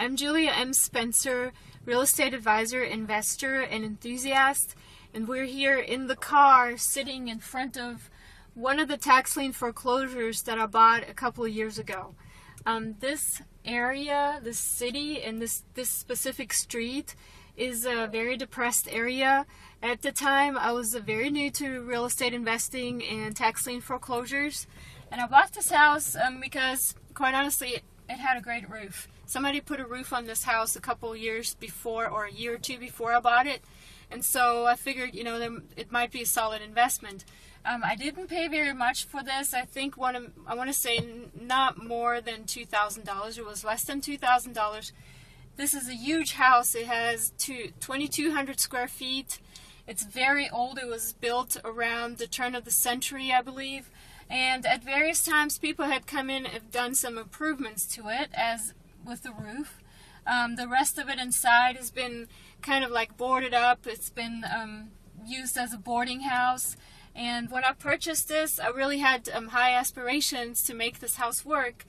I'm Julia M. Spencer, real estate advisor, investor, and enthusiast, and we're here in the car sitting in front of one of the tax lien foreclosures that I bought a couple of years ago. This area, this city, and this specific street is a very depressed area. At the time, I was very new to real estate investing and tax lien foreclosures, and I bought this house because, quite honestly, it had a great roof. Somebody put a roof on this house a couple of years before, or a year or two before I bought it, and so I figured, it might be a solid investment. I didn't pay very much for this. I think I want to say not more than $2,000. It was less than $2,000. This is a huge house. It has 2,200 square feet. It's very old. It was built around the turn of the century, I believe. And at various times, people had come in and have done some improvements to it, as with the roof. The rest of it inside has been kind of like boarded up. It's been used as a boarding house. And when I purchased this, I really had high aspirations to make this house work.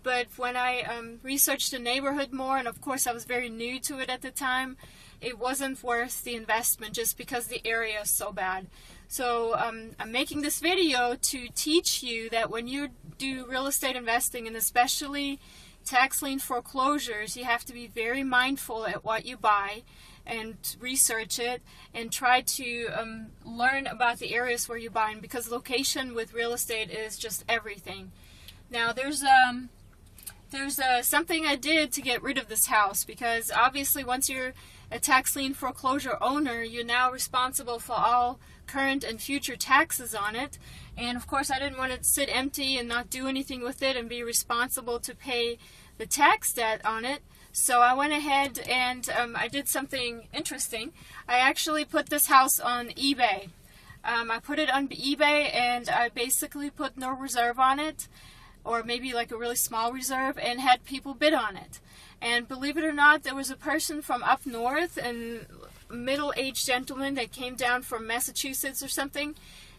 But when I researched the neighborhood more, and of course I was very new to it at the time, it wasn't worth the investment just because the area is so bad. So I'm making this video to teach you that when you do real estate investing, and especially tax lien foreclosures, you have to be very mindful at what you buy and research it and try to learn about the areas where you're buying, because location with real estate is just everything. Now there's something I did to get rid of this house, because obviously once you're a tax lien foreclosure owner, you're now responsible for all current and future taxes on it. And of course I didn't want it to sit empty and not do anything with it and be responsible to pay the tax debt on it. So I went ahead and I did something interesting. I actually put this house on eBay. I put it on eBay and I basically put no reserve on it, or maybe like a really small reserve, and had people bid on it. And believe it or not, there was a person from up north, a middle-aged gentleman that came down from Massachusetts or something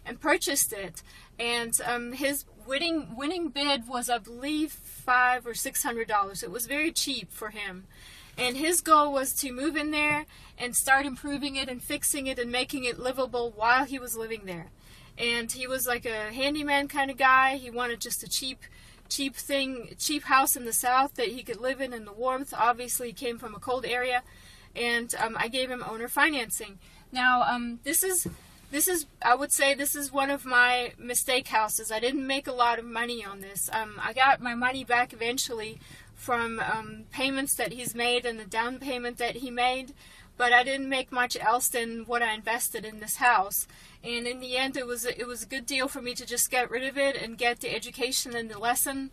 and purchased it. And his winning bid was, I believe, $500 or $600. It was very cheap for him. And his goal was to move in there and start improving it and fixing it and making it livable while he was living there. And he was like a handyman kind of guy. He wanted just a cheap house in the south that he could live in the warmth. Obviously, he came from a cold area, and I gave him owner financing. Now, this is I would say this is one of my mistake houses. I didn't make a lot of money on this. I got my money back eventually from payments that he's made and the down payment that he made, but I didn't make much else than what I invested in this house. And in the end, it was a good deal for me to just get rid of it and get the education and the lesson.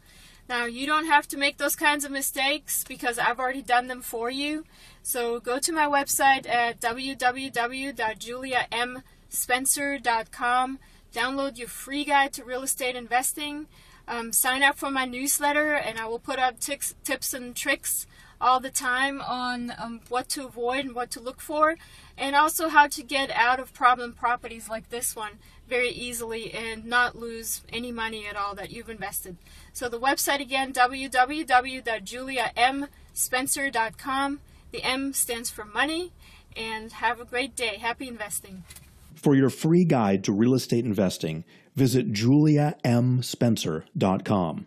Now, you don't have to make those kinds of mistakes, because I've already done them for you. So go to my website at www.juliamspencer.com. Download your free guide to real estate investing. Sign up for my newsletter, and I will put up tips and tricks all the time on what to avoid and what to look for, and also how to get out of problem properties like this one very easily and not lose any money at all that you've invested. So the website again, www.juliamspencer.com. The M stands for money, and have a great day. Happy investing. For your free guide to real estate investing, visit juliamspencer.com.